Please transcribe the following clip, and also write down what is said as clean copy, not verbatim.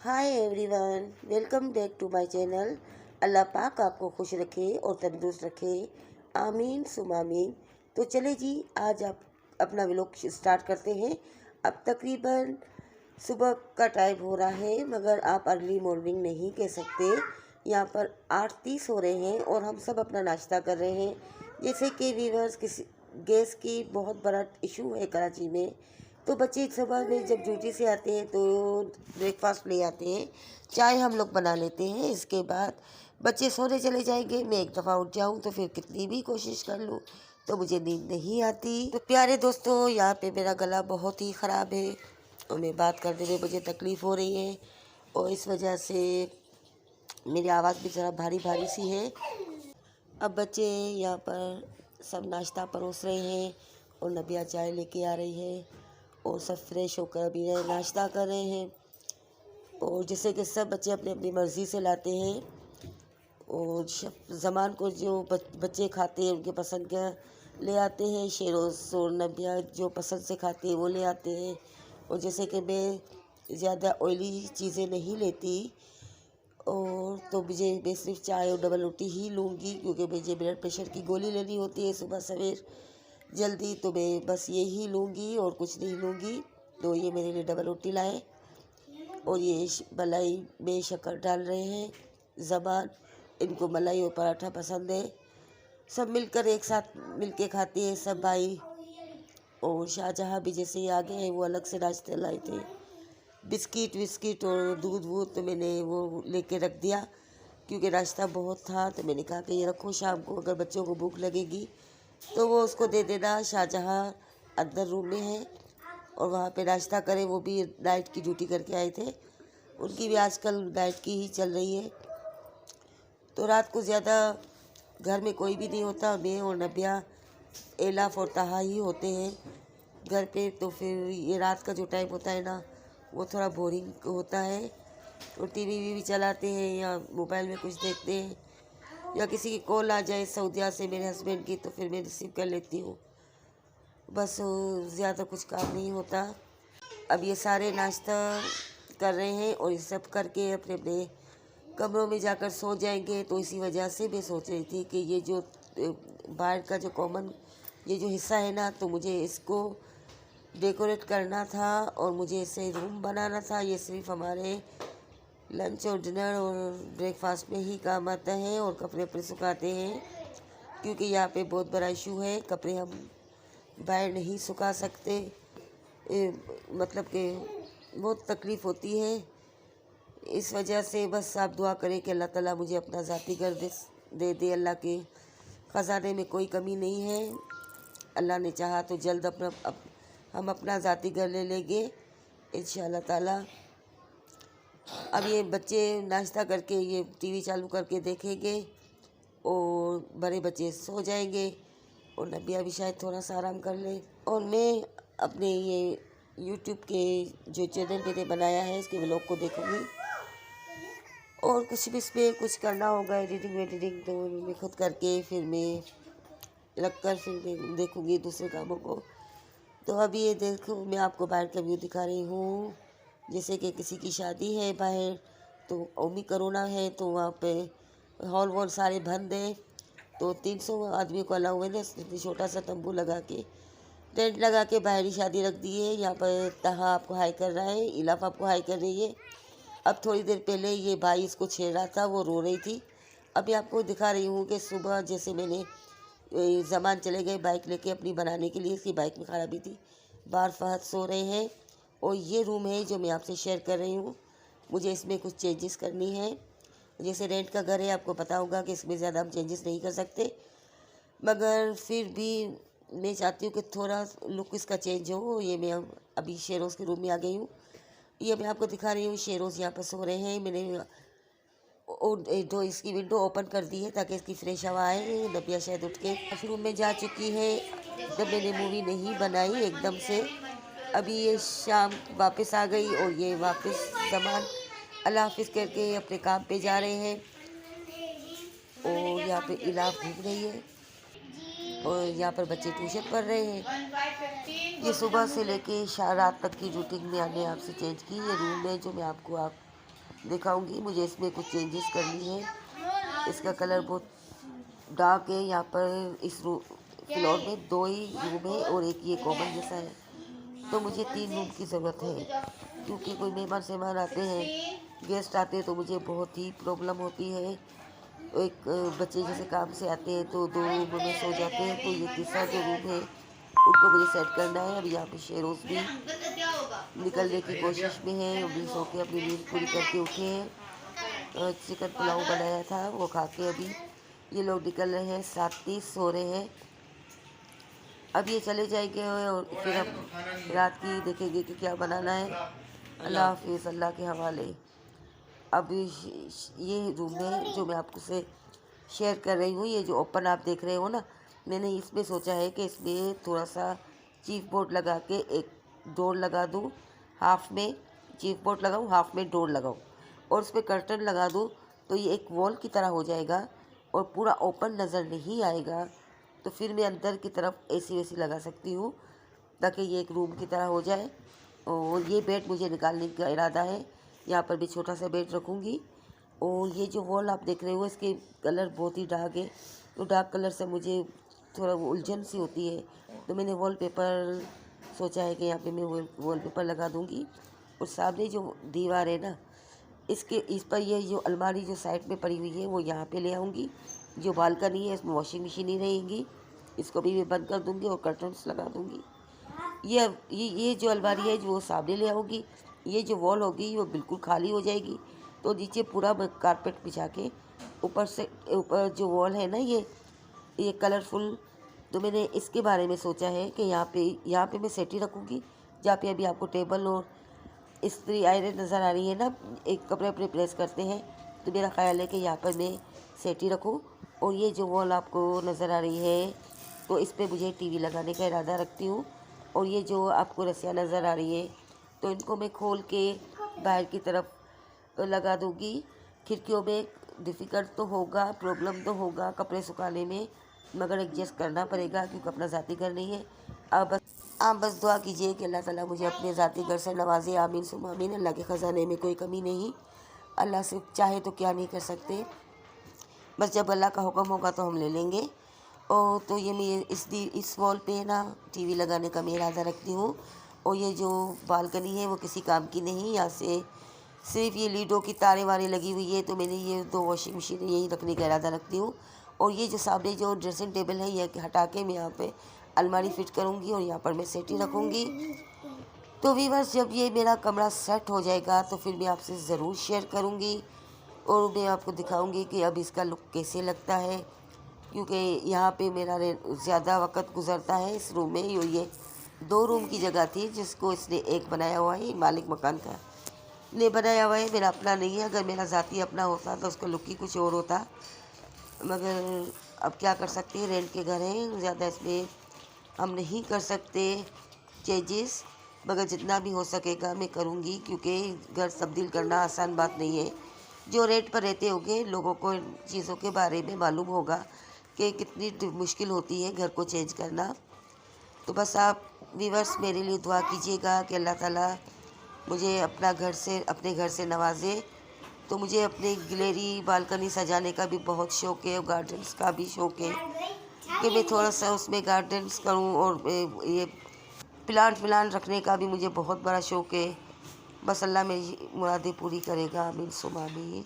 Hi everyone, welcome back to my channel. अल्लाह पाक आपको खुश रखे और तंदुरुस्त रखे, आमीन सुम आमीन। तो चले जी, आज आप अपना व्लॉग स्टार्ट करते हैं। अब तकरीबन सुबह का टाइम हो रहा है, मगर आप अर्ली मॉर्निंग नहीं कह सकते। यहाँ पर 8:30 हो रहे हैं और हम सब अपना नाश्ता कर रहे हैं। जैसे कि व्यूअर्स, किसी गैस की बहुत बड़ा इशू है कराची में। तो बच्चे सुबह में जब ड्यूटी से आते हैं तो ब्रेकफास्ट ले आते हैं, चाय हम लोग बना लेते हैं। इसके बाद बच्चे सोने चले जाएंगे। मैं एक दफ़ा उठ जाऊं तो फिर कितनी भी कोशिश कर लूं तो मुझे नींद नहीं आती। तो प्यारे दोस्तों, यहाँ पे मेरा गला बहुत ही ख़राब है और मैं बात करने में मुझे तकलीफ़ हो रही है और इस वजह से मेरी आवाज़ भी ज़रा भारी भारी सी है। अब बच्चे यहाँ पर सब नाश्ता परोस रहे हैं और नबिया चाय लेके आ रही है और सब फ्रेश होकर अभी नाश्ता कर रहे हैं। और जैसे कि सब बच्चे अपनी अपनी मर्ज़ी से लाते हैं और ज़मान को जो बच्चे खाते हैं उनके पसंद का ले आते हैं। शेरोज़ और नबिया जो पसंद से खाते हैं वो ले आते हैं। और जैसे कि मैं ज़्यादा ऑयली चीज़ें नहीं लेती और तो मैं सिर्फ चाय और डबल रोटी ही लूँगी, क्योंकि मुझे ब्लड प्रेशर की गोली लेनी होती है सुबह सवेर जल्दी। तो मैं बस ये ही लूँगी और कुछ नहीं लूँगी। तो ये मेरे लिए डबल रोटी लाए और ये मलाई में शक्कर डाल रहे हैं ज़बान। इनको मलाई और पराठा पसंद है। सब मिलकर एक साथ मिलके खाते हैं सब भाई। और शाहजहाँ भी जैसे ही आ गए हैं वो अलग से नाश्ते लाए थे, बिस्किट विस्किट और दूध वूध। तो मैंने वो लेके रख दिया क्योंकि नाश्ता बहुत था। तो मैंने कहा कि ये रखो, शाम को अगर बच्चों को भूख लगेगी तो वो उसको दे देना। शाहजहाँ अंदर रूम में है और वहाँ पे नाश्ता करें। वो भी नाइट की ड्यूटी करके आए थे, उनकी भी आजकल नाइट की ही चल रही है। तो रात को ज़्यादा घर में कोई भी नहीं होता, मैं और नबिया, एलाफ और ताहा ही होते हैं घर पे। तो फिर ये रात का जो टाइम होता है ना, वो थोड़ा बोरिंग होता है। और टीवी भी चलाते हैं या मोबाइल में कुछ देखते हैं, या किसी की कॉल आ जाए सऊदीया से मेरे हस्बैंड की तो फिर मैं रिसीव कर लेती हूँ। बस ज़्यादा कुछ काम नहीं होता। अब ये सारे नाश्ता कर रहे हैं और ये सब करके अपने अपने कमरों में जाकर सो जाएंगे। तो इसी वजह से मैं सोच रही थी कि ये जो बाहर का जो कॉमन ये जो हिस्सा है ना, तो मुझे इसको डेकोरेट करना था और मुझे इसे रूम बनाना था। ये सिर्फ हमारे लंच और डिनर और ब्रेकफास्ट में ही काम आता है और कपड़े अपने सुखाते हैं, क्योंकि यहाँ पे बहुत बड़ा इशू है। कपड़े हम बाहर नहीं सुखा सकते, मतलब कि बहुत तकलीफ़ होती है। इस वजह से बस आप दुआ करें कि अल्लाह ताला मुझे अपना ज़ाती घर दे। अल्लाह के ख़जाने में कोई कमी नहीं है। अल्लाह ने चाहा तो जल्द हम अपना ज़ाती घर ले लेंगे इंशाअल्लाह ताला। अब ये बच्चे नाश्ता करके ये टीवी चालू करके देखेंगे और बड़े बच्चे सो जाएंगे और नबिया भी शायद थोड़ा सा आराम कर ले। और मैं अपने ये यूट्यूब के जो चैनल मैंने बनाया है इसके व्लॉग को देखूँगी और कुछ भी इस पर कुछ करना होगा एडिटिंग तो मैं खुद करके फिर मैं रख कर फिर मैं देखूँगी दूसरे कामों को। तो अभी ये देखो, मैं आपको बाहर का व्यू दिखा रही हूँ। जैसे कि किसी की शादी है बाहर, तो ओमी कोरोना है तो वहाँ पे हॉल वॉल सारे बंद हैं। तो 300 आदमी को अलाउ है ना, छोटा सा तंबू लगा के टेंट लगा के बाहर ही शादी रख दी है। यहाँ पर तहा आपको हाई कर रहा है, इलाफ आपको हाई कर रही है। अब थोड़ी देर पहले ये भाई इसको छेड़ रहा था, वो रो रही थी। अभी आपको दिखा रही हूँ कि सुबह जैसे मैंने ज़मान चले गए बाइक लेके अपनी बनाने के लिए, इसकी बाइक में खराबी थी। बाहर फहद सो रहे हैं और ये रूम है जो मैं आपसे शेयर कर रही हूँ। मुझे इसमें कुछ चेंजेस करनी है। जैसे रेंट का घर है, आपको पता होगा कि इसमें ज़्यादा हम चेंजेस नहीं कर सकते, मगर फिर भी मैं चाहती हूँ कि थोड़ा लुक इसका चेंज हो। ये मैं अभी शेरोज़ के रूम में आ गई हूँ। ये मैं आपको दिखा रही हूँ, शेरोज़ यहाँ पर सो रहे हैं। मैंने दो इसकी विंडो ओपन कर दी है ताकि इसकी फ्रेश हवा आए। नबिया शायद उठ के वॉशरूम में जा चुकी है। जब मैंने मूवी नहीं बनाई एकदम से, अभी ये शाम वापस आ गई और ये वापस ज़मान अल्लाह हाफिज़ करके अपने काम पे जा रहे हैं। और यहाँ पे इलाफ घूम रही है और यहाँ पर बच्चे ट्यूशन पढ़ रहे हैं। ये सुबह से लेके रात तक की रूटीन में हमने आपसे चेंज की। ये रूम है जो मैं आपको दिखाऊंगी। मुझे इसमें कुछ चेंजेस करनी है। इसका कलर बहुत डार्क है। यहाँ पर इस फ्लोर में 2 ही रूम है और एक ये कॉमन जैसा है, तो मुझे 3 रूम की ज़रूरत है, क्योंकि कोई मेहमान आते हैं, गेस्ट आते हैं, तो मुझे बहुत ही प्रॉब्लम होती है। एक बच्चे जैसे काम से आते हैं तो 2 रूम में सो जाते हैं, तो ये तीसरा जो रूम है उनको मुझे सेट करना है। अब यहाँ पे शेरोज भी निकलने की कोशिश में है, अभी सो के अपनी नींद पूरी करके उठे हैं। चिकन पुलाव बनाया था, वो खा के अभी ये लोग निकल रहे हैं। 7:30 सो रहे हैं। अब ये चले जाएंगे और फिर हम रात की देखेंगे कि क्या बनाना है। अल्लाह हाफिज़, अल्लाह के हवाले। अब ये रूम में जो मैं आपको से शेयर कर रही हूँ, ये जो ओपन आप देख रहे हो ना, मैंने इसमें सोचा है कि इसमें थोड़ा सा चीफ बोर्ड लगा के एक डोर लगा दूँ। हाफ में चीफ बोर्ड लगाऊँ, हाफ में डोर लगाऊँ और उस पर कर्टन लगा दूँ, तो ये एक वॉल की तरह हो जाएगा और पूरा ओपन नज़र नहीं आएगा। तो फिर मैं अंदर की तरफ एसी वेसी लगा सकती हूँ, ताकि ये एक रूम की तरह हो जाए। और ये बेड मुझे निकालने का इरादा है। यहाँ पर भी छोटा सा बेड रखूँगी। और ये जो वॉल आप देख रहे हो, इसके कलर बहुत ही डार्क है, तो डार्क कलर से मुझे थोड़ा उलझन सी होती है, तो मैंने वॉलपेपर सोचा है कि यहाँ पे मैं वॉलपेपर लगा दूँगी। और सामने जो दीवार है ना, इस पर ये जो अलमारी जो साइड में पड़ी हुई है वो यहाँ पे ले आऊँगी। जो बालकनी है इसमें वॉशिंग मशीन ही रहेगी, इसको भी मैं बंद कर दूँगी और कर्टन्स लगा दूँगी। ये जो अलमारी है जो वो सामने ले आऊँगी। ये जो वॉल होगी वो बिल्कुल खाली हो जाएगी, तो नीचे पूरा कारपेट बिछा के ऊपर जो वॉल है ना, ये कलरफुल, तो मैंने इसके बारे में सोचा है कि यहाँ पे मैं सेटी रखूँगी। जहाँ पे अभी आपको टेबल और इस्त्री आयरन नज़र आ रही है ना, एक कपड़े अपने प्रेस करते हैं, तो मेरा ख्याल है कि यहाँ पर मैं सेटी रखूँ। और ये जो वॉल आपको नज़र आ रही है, तो इस पर मुझे टीवी लगाने का इरादा रखती हूँ। और ये जो आपको रस्सियाँ नज़र आ रही है, तो इनको मैं खोल के बाहर की तरफ लगा दूँगी। खिड़कियों में डिफ़िकल्ट तो होगा, प्रॉब्लम तो होगा कपड़े सुखाने में, मगर एडजस्ट करना पड़ेगा, क्योंकि अपना ज़ाती घर नहीं है। आप बस दुआ कीजिए कि अल्लाह ताला मुझे अपने ज़ाती घर से नवाजे। आमीन सुम्मा आमीन। अल्लाह के ख़जाने में कोई कमी नहीं, अल्लाह से चाहे तो क्या नहीं कर सकते, बस जब अल्लाह का हुक्म होगा तो हम ले लेंगे। और तो ये मैं इस वॉल पे ना टीवी लगाने का मैं इरादा रखती हूँ। और ये जो बालकनी है वो किसी काम की नहीं, यहाँ से सिर्फ ये लीडों की तारें वारें लगी हुई है, तो मैंने ये 2 वॉशिंग मशीन यही रखने का इरादा रखती हूँ। और ये जो सामने जो ड्रेसिंग टेबल है, ये हटा के मैं यहाँ पे अलमारी फिट करूँगी और यहाँ पर मैं सेटी रखूँगी। तो व्यूअर्स, जब ये मेरा कमरा सेट हो जाएगा तो फिर मैं आपसे ज़रूर शेयर करूँगी और मैं आपको दिखाऊँगी कि अब इसका लुक कैसे लगता है, क्योंकि यहाँ पे मेरा ज़्यादा वक्त गुजरता है इस रूम में। ये 2 रूम की जगह थी जिसको इसने एक बनाया हुआ है, मालिक मकान का ने बनाया हुआ है, मेरा अपना नहीं है। अगर मेरा ज़ाती अपना होता तो उसका लुक ही कुछ और होता, मगर अब क्या कर सकते हैं, रेंट के घर हैं, ज़्यादा इसमें हम नहीं कर सकते चेंजेस, मगर जितना भी हो सकेगा मैं करूँगी, क्योंकि घर तब्दील करना आसान बात नहीं है। जो रेंट पर रहते होंगे लोगों को इन चीज़ों के बारे में मालूम होगा कि कितनी मुश्किल होती है घर को चेंज करना। तो बस आप व्यूअर्स मेरे लिए दुआ कीजिएगा कि अल्लाह ताला मुझे अपने घर से नवाजे। तो मुझे अपने गैलरी बालकनी सजाने का भी बहुत शौक़ है और गार्डन्स का भी शौक़ है कि मैं थोड़ा सा उसमें गार्डन्स करूं। और ये प्लांट रखने का भी मुझे बहुत बड़ा शौक़ है। बस अल्लाह मेरी मुरादें पूरी करेगा। आमीन सुम्मा आमीन।